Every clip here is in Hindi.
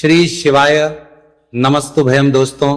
श्री शिवाय नमस्तुभयम। दोस्तों,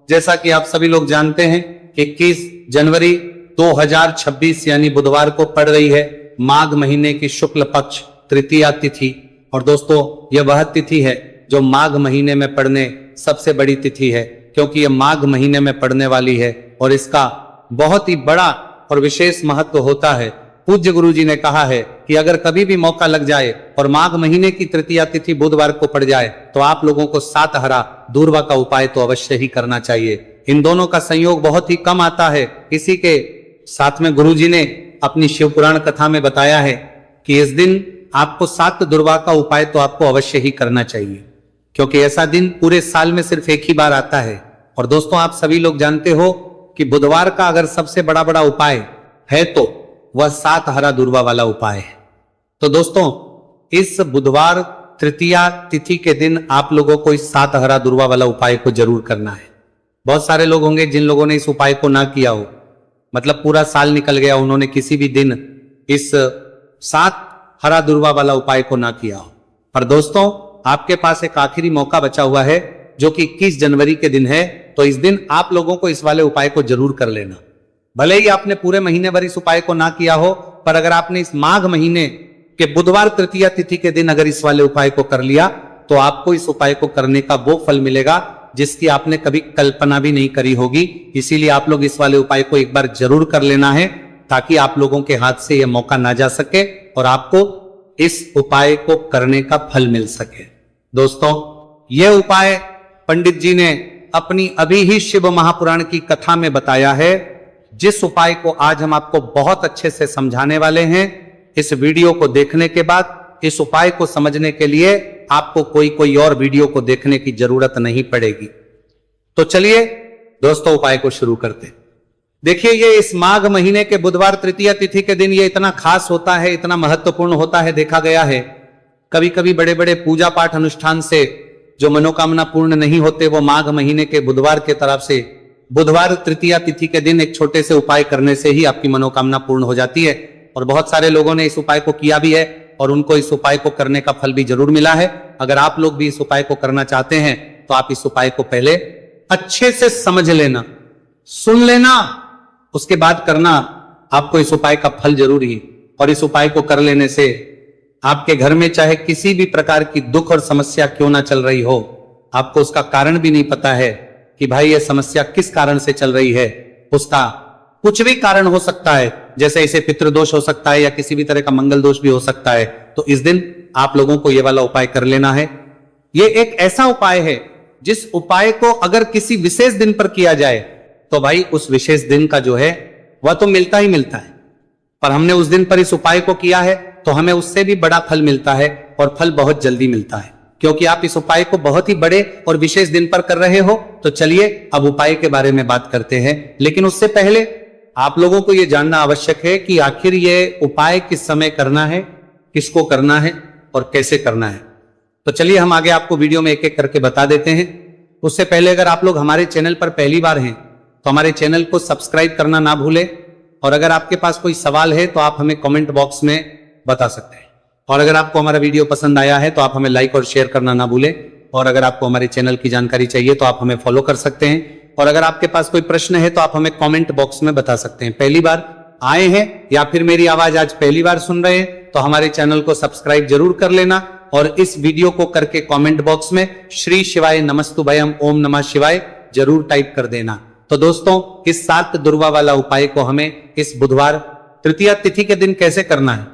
जैसा कि आप सभी लोग जानते हैं, 21 जनवरी 2026 यानी बुधवार को पड़ रही है माघ महीने की शुक्ल पक्ष तृतीया तिथि। और दोस्तों, यह वह तिथि है जो माघ महीने में पड़ने सबसे बड़ी तिथि है, क्योंकि यह माघ महीने में पड़ने वाली है और इसका बहुत ही बड़ा और विशेष महत्व होता है। पूज्य गुरु जी ने कहा है कि अगर कभी भी मौका लग जाए और माघ महीने की तृतीया तिथि बुधवार को पड़ जाए तो आप लोगों को सातहरा दूर्वा का उपाय तो अवश्य ही करना चाहिए। इन दोनों का संयोग बहुत ही कम आता है। इसी के साथ में गुरु जी ने अपनी शिव पुराण कथा में बताया है कि इस दिन आपको सात दुर्वा का उपाय तो आपको अवश्य ही करना चाहिए, क्योंकि ऐसा दिन पूरे साल में सिर्फ एक ही बार आता है। और दोस्तों, आप सभी लोग जानते हो कि बुधवार का अगर सबसे बड़ा उपाय है तो वह सातहरा दुर्वा वाला उपाय है। तो दोस्तों, इस बुधवार तृतीया तिथि के दिन आप लोगों को इस सातहरा दुर्वा वाला उपाय को जरूर करना है। बहुत सारे लोग होंगे जिन लोगों ने इस उपाय को ना किया हो, मतलब पूरा साल निकल गया, उन्होंने किसी भी दिन इस सातहरा दुर्वा वाला उपाय को ना किया हो। पर दोस्तों, आपके पास एक आखिरी मौका बचा हुआ है जो कि 21 जनवरी के दिन है। तो इस दिन आप लोगों को इस वाले उपाय को जरूर कर लेना। भले ही आपने पूरे महीने भर इस उपाय को ना किया हो, पर अगर आपने इस माघ महीने के बुधवार तृतीया तिथि के दिन अगर इस वाले उपाय को कर लिया तो आपको इस उपाय को करने का वो फल मिलेगा जिसकी आपने कभी कल्पना भी नहीं करी होगी। इसीलिए आप लोग इस वाले उपाय को एक बार जरूर कर लेना है, ताकि आप लोगों के हाथ से यह मौका ना जा सके और आपको इस उपाय को करने का फल मिल सके। दोस्तों, यह उपाय पंडित जी ने अपनी अभी ही शिव महापुराण की कथा में बताया है, जिस उपाय को आज हम आपको बहुत अच्छे से समझाने वाले हैं। इस वीडियो को देखने के बाद इस उपाय को समझने के लिए आपको कोई और वीडियो को देखने की जरूरत नहीं पड़ेगी। तो चलिए दोस्तों, उपाय को शुरू करते हैं। देखिए, ये इस माघ महीने के बुधवार तृतीया तिथि के दिन ये इतना खास होता है, इतना महत्वपूर्ण होता है। देखा गया है कभी कभी बड़े बड़े पूजा पाठ अनुष्ठान से जो मनोकामना पूर्ण नहीं होते, वो माघ महीने के बुधवार के तरफ से बुधवार तृतीया तिथि के दिन एक छोटे से उपाय करने से ही आपकी मनोकामना पूर्ण हो जाती है। और बहुत सारे लोगों ने इस उपाय को किया भी है और उनको इस उपाय को करने का फल भी जरूर मिला है। अगर आप लोग भी इस उपाय को करना चाहते हैं तो आप इस उपाय को पहले अच्छे से समझ लेना, सुन लेना, उसके बाद करना। आपको इस उपाय का फल जरूरी, और इस उपाय को कर लेने से आपके घर में चाहे किसी भी प्रकार की दुख और समस्या क्यों ना चल रही हो, आपको उसका कारण भी नहीं पता है कि भाई ये समस्या किस कारण से चल रही है, उसका कुछ भी कारण हो सकता है। जैसे इसे पितृदोष हो सकता है या किसी भी तरह का मंगल दोष भी हो सकता है। तो इस दिन आप लोगों को ये वाला उपाय कर लेना है। ये एक ऐसा उपाय है जिस उपाय को अगर किसी विशेष दिन पर किया जाए तो भाई उस विशेष दिन का जो है वह तो मिलता ही मिलता है। पर हमने उस दिन पर इस उपाय को किया है तो हमें उससे भी बड़ा फल मिलता है, और फल बहुत जल्दी मिलता है, क्योंकि आप इस उपाय को बहुत ही बड़े और विशेष दिन पर कर रहे हो। तो चलिए अब उपाय के बारे में बात करते हैं। लेकिन उससे पहले आप लोगों को यह जानना आवश्यक है कि आखिर ये उपाय किस समय करना है, किसको करना है और कैसे करना है। तो चलिए हम आगे आपको वीडियो में एक एक करके बता देते हैं। उससे पहले अगर आप लोग हमारे चैनल पर पहली बार हैं तो हमारे चैनल को सब्सक्राइब करना ना भूलें, और अगर आपके पास कोई सवाल है तो आप हमें कमेंट बॉक्स में बता सकते हैं। और अगर आपको हमारा वीडियो पसंद आया है तो आप हमें लाइक और शेयर करना ना भूलें। और अगर आपको हमारे चैनल की जानकारी चाहिए तो आप हमें फॉलो कर सकते हैं। और अगर आपके पास कोई प्रश्न है तो आप हमें कमेंट बॉक्स में बता सकते हैं। पहली बार आए हैं या फिर मेरी आवाज आज पहली बार सुन रहे हैं तो हमारे चैनल को सब्सक्राइब जरूर कर लेना, और इस वीडियो को करके कमेंट बॉक्स में श्री शिवाय नमस्तुभयम ओम नमः शिवाय जरूर टाइप कर देना। तो दोस्तों, इस सात दुर्वा वाला उपाय को हमें इस बुधवार तृतीया तिथि के दिन कैसे करना है,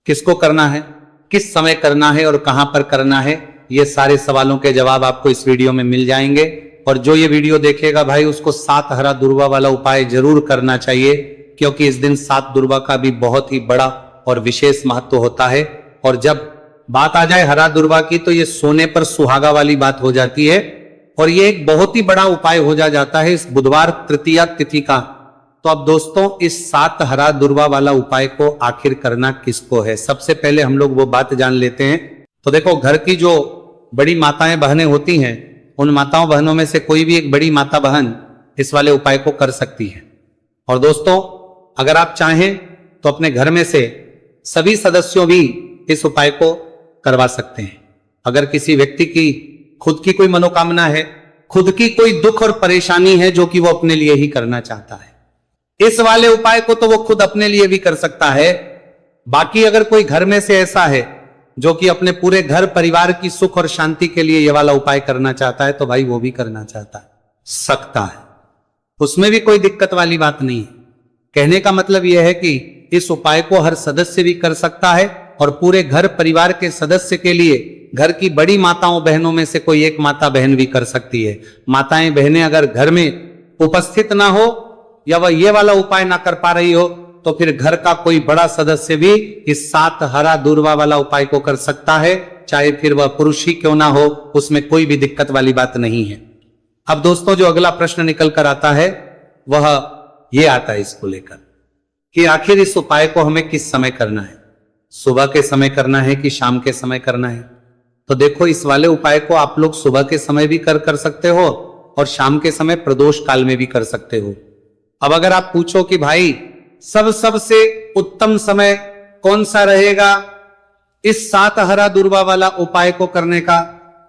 किसको करना है, किस समय करना है और कहां पर करना है, ये सारे सवालों के जवाब आपको इस वीडियो में मिल जाएंगे। और जो ये वीडियो देखेगा भाई, उसको सातहरा दुर्वा वाला उपाय जरूर करना चाहिए, क्योंकि इस दिन सात दुर्वा का भी बहुत ही बड़ा और विशेष महत्व होता है। और जब बात आ जाए हरा दुर्वा की तो ये सोने पर सुहागा वाली बात हो जाती है, और ये एक बहुत ही बड़ा उपाय हो जाता है इस बुधवार तृतीया तिथि का। तो अब दोस्तों, इस सातहरा दुर्वा वाला उपाय को आखिर करना किसको है, सबसे पहले हम लोग वो बात जान लेते हैं। तो देखो, घर की जो बड़ी माताएं बहनें होती हैं, उन माताओं बहनों में से कोई भी एक बड़ी माता बहन इस वाले उपाय को कर सकती है। और दोस्तों, अगर आप चाहें तो अपने घर में से सभी सदस्यों भी इस उपाय को करवा सकते हैं। अगर किसी व्यक्ति की खुद की कोई मनोकामना है, खुद की कोई दुख और परेशानी है जो कि वो अपने लिए ही करना चाहता है। इस वाले उपाय को तो वो खुद अपने लिए भी कर सकता है। बाकी अगर कोई घर में से ऐसा है जो कि अपने पूरे घर परिवार की सुख और शांति के लिए ये वाला उपाय करना चाहता है, तो भाई वो भी करना चाहता है, सकता है, उसमें भी कोई दिक्कत वाली बात नहीं है। कहने का मतलब यह है कि इस उपाय को हर सदस्य भी कर सकता है और पूरे घर परिवार के सदस्य के लिए घर की बड़ी माताओं बहनों में से कोई एक माता बहन भी कर सकती है। माताएं बहनें अगर घर में उपस्थित ना हो या वह ये वाला उपाय ना कर पा रही हो, तो फिर घर का कोई बड़ा सदस्य भी इस 7 हरा दूर्वा वाला उपाय को कर सकता है, चाहे फिर वह पुरुष ही क्यों ना हो, उसमें कोई भी दिक्कत वाली बात नहीं है। अब दोस्तों जो अगला प्रश्न निकल कर आता है वह यह आता है इसको लेकर कि आखिर इस उपाय को हमें किस समय करना है, सुबह के समय करना है कि शाम के समय करना है। तो देखो, इस वाले उपाय को आप लोग सुबह के समय भी कर सकते हो और शाम के समय प्रदोष काल में भी कर सकते हो। अब अगर आप पूछो कि भाई सबसे उत्तम समय कौन सा रहेगा इस 7 हरा दूर्वा वाला उपाय को करने का,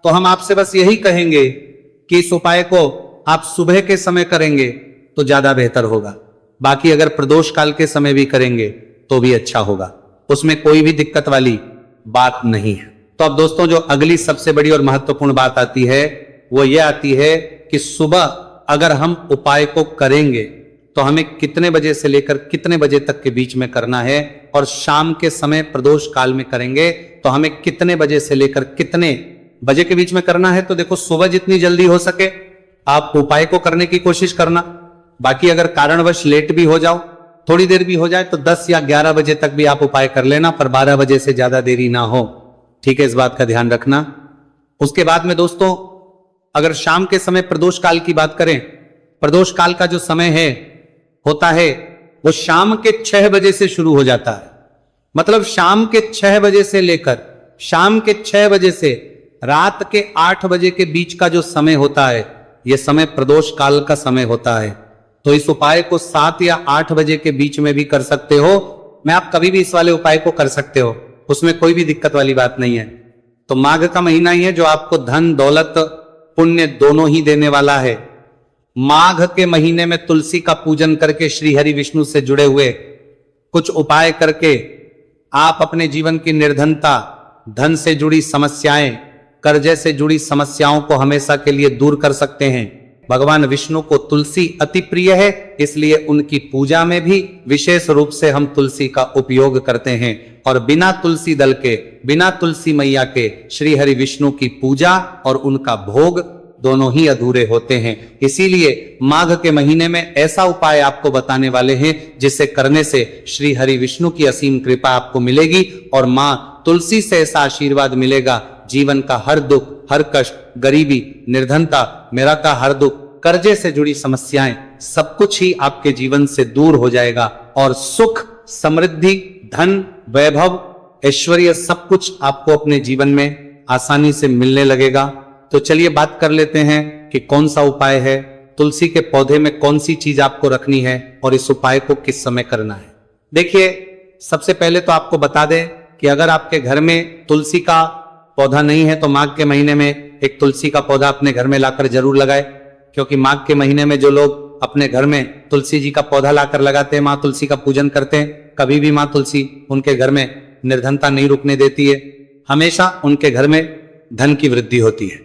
तो हम आपसे बस यही कहेंगे कि इस उपाय को आप सुबह के समय करेंगे तो ज्यादा बेहतर होगा। बाकी अगर प्रदोष काल के समय भी करेंगे तो भी अच्छा होगा, उसमें कोई भी दिक्कत वाली बात नहीं है। तो अब दोस्तों जो अगली सबसे बड़ी और महत्वपूर्ण बात आती है वो ये आती है कि सुबह अगर हम उपाय को करेंगे तो हमें कितने बजे से लेकर कितने बजे तक के बीच में करना है, और शाम के समय प्रदोष काल में करेंगे तो हमें कितने बजे से लेकर कितने बजे के बीच में करना है। तो देखो, सुबह जितनी जल्दी हो सके आप उपाय को करने की कोशिश करना। बाकी अगर कारणवश लेट भी हो जाओ, थोड़ी देर भी हो जाए, तो 10 या 11 बजे तक भी आप उपाय कर लेना, पर 12 बजे से ज्यादा देरी ना हो। ठीक है, इस बात का ध्यान रखना। उसके बाद में दोस्तों अगर शाम के समय प्रदोष काल की बात करें, प्रदोष काल का जो समय है होता है वो शाम के 6 बजे से शुरू हो जाता है। मतलब शाम के 6 बजे से लेकर शाम के 6 बजे से रात के 8 बजे के बीच का जो समय होता है, यह समय प्रदोष काल का समय होता है। तो इस उपाय को 7 या 8 बजे के बीच में भी कर सकते हो। मैं आप कभी भी इस वाले उपाय को कर सकते हो, उसमें कोई भी दिक्कत वाली बात नहीं है। तो माघ का महीना ही है जो आपको धन दौलत पुण्य दोनों ही देने वाला है। माघ के महीने में तुलसी का पूजन करके श्री हरि विष्णु से जुड़े हुए कुछ उपाय करके आप अपने जीवन की निर्धनता, धन से जुड़ी समस्याएं, कर्जे से जुड़ी समस्याओं को हमेशा के लिए दूर कर सकते हैं। भगवान विष्णु को तुलसी अति प्रिय है, इसलिए उनकी पूजा में भी विशेष रूप से हम तुलसी का उपयोग करते हैं। और बिना तुलसी दल के, बिना तुलसी मैया के श्री हरि विष्णु की पूजा और उनका भोग दोनों ही अधूरे होते हैं। इसीलिए माघ के महीने में ऐसा उपाय आपको बताने वाले हैं जिसे करने से श्री हरि विष्णु की असीम कृपा आपको मिलेगी और मां तुलसी से ऐसा आशीर्वाद मिलेगा, जीवन का हर दुख, हर कष्ट, गरीबी, निर्धनता, मेरा का हर दुख, कर्जे से जुड़ी समस्याएं, सब कुछ ही आपके जीवन से दूर हो जाएगा और सुख, समृद्धि, धन, वैभव, ऐश्वर्य सब कुछ आपको अपने जीवन में आसानी से मिलने लगेगा। तो चलिए बात कर लेते हैं कि कौन सा उपाय है, तुलसी के पौधे में कौन सी चीज आपको रखनी है और इस उपाय को किस समय करना है। देखिए, सबसे पहले तो आपको बता दें कि अगर आपके घर में तुलसी का पौधा नहीं है तो माघ के महीने में एक तुलसी का पौधा अपने घर में लाकर जरूर लगाए, क्योंकि माघ के महीने में जो लोग अपने घर में तुलसी जी का पौधा लाकर लगाते हैं, माँ तुलसी का पूजन करते हैं, कभी भी माँ तुलसी उनके घर में निर्धनता नहीं रुकने देती है। हमेशा उनके घर में धन की वृद्धि होती है,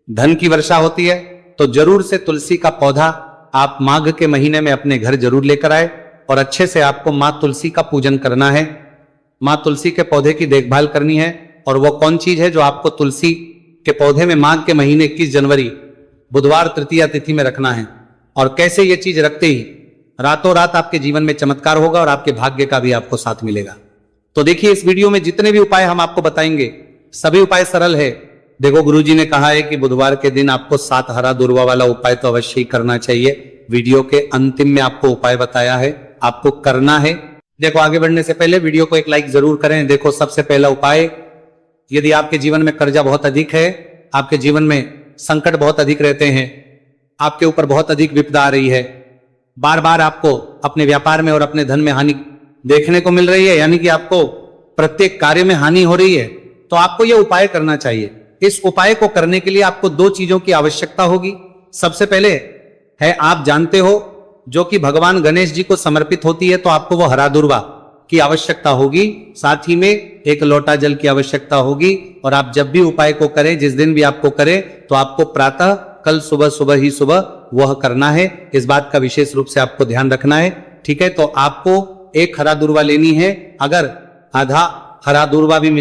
धन की वर्षा होती है। तो जरूर से तुलसी का पौधा आप माघ के महीने में अपने घर जरूर लेकर आए और अच्छे से आपको माँ तुलसी का पूजन करना है, माँ तुलसी के पौधे की देखभाल करनी है। और वो कौन चीज है जो आपको तुलसी के पौधे में माघ के महीने 21 जनवरी बुधवार तृतीया तिथि में रखना है, और कैसे ये चीज रखते ही रातों रात आपके जीवन में चमत्कार होगा और आपके भाग्य का भी आपको साथ मिलेगा। तो देखिए, इस वीडियो में जितने भी उपाय हम आपको बताएंगे सभी उपाय सरल है। देखो, गुरुजी ने कहा है कि बुधवार के दिन आपको 7 हरा दूर्वा वाला उपाय तो अवश्य ही करना चाहिए। वीडियो के अंतिम में आपको उपाय बताया है, आपको करना है। देखो, आगे बढ़ने से पहले वीडियो को एक लाइक जरूर करें। देखो, सबसे पहला उपाय, यदि आपके जीवन में कर्जा बहुत अधिक है, आपके जीवन में संकट बहुत अधिक रहते हैं, आपके ऊपर बहुत अधिक विपदा आ रही है, बार बार आपको अपने व्यापार में और अपने धन में हानि देखने को मिल रही है, यानी कि आपको प्रत्येक कार्य में हानि हो रही है, तो आपको यह उपाय करना चाहिए। इस उपाय को करने के लिए आपको दो चीजों की आवश्यकता होगी। सबसे पहले है, आप जानते हो, जो कि भगवान गणेश जी को समर्पित होती है, तो आपको वो हरा दुर्वा की आवश्यकता होगी। साथ ही में एक लोटा जल की आवश्यकता होगी। और आप जब भी उपाय को करें, जिस दिन भी आपको करें, तो आपको प्रातः कल सुबह ही सुबह वह करना है। इस बात का विशेष रूप से आपको ध्यान रखना है। ठीक है, तो आपको एक हरा दुर्वा लेनी है। अगर आधा हरा दुर्वा भी मिल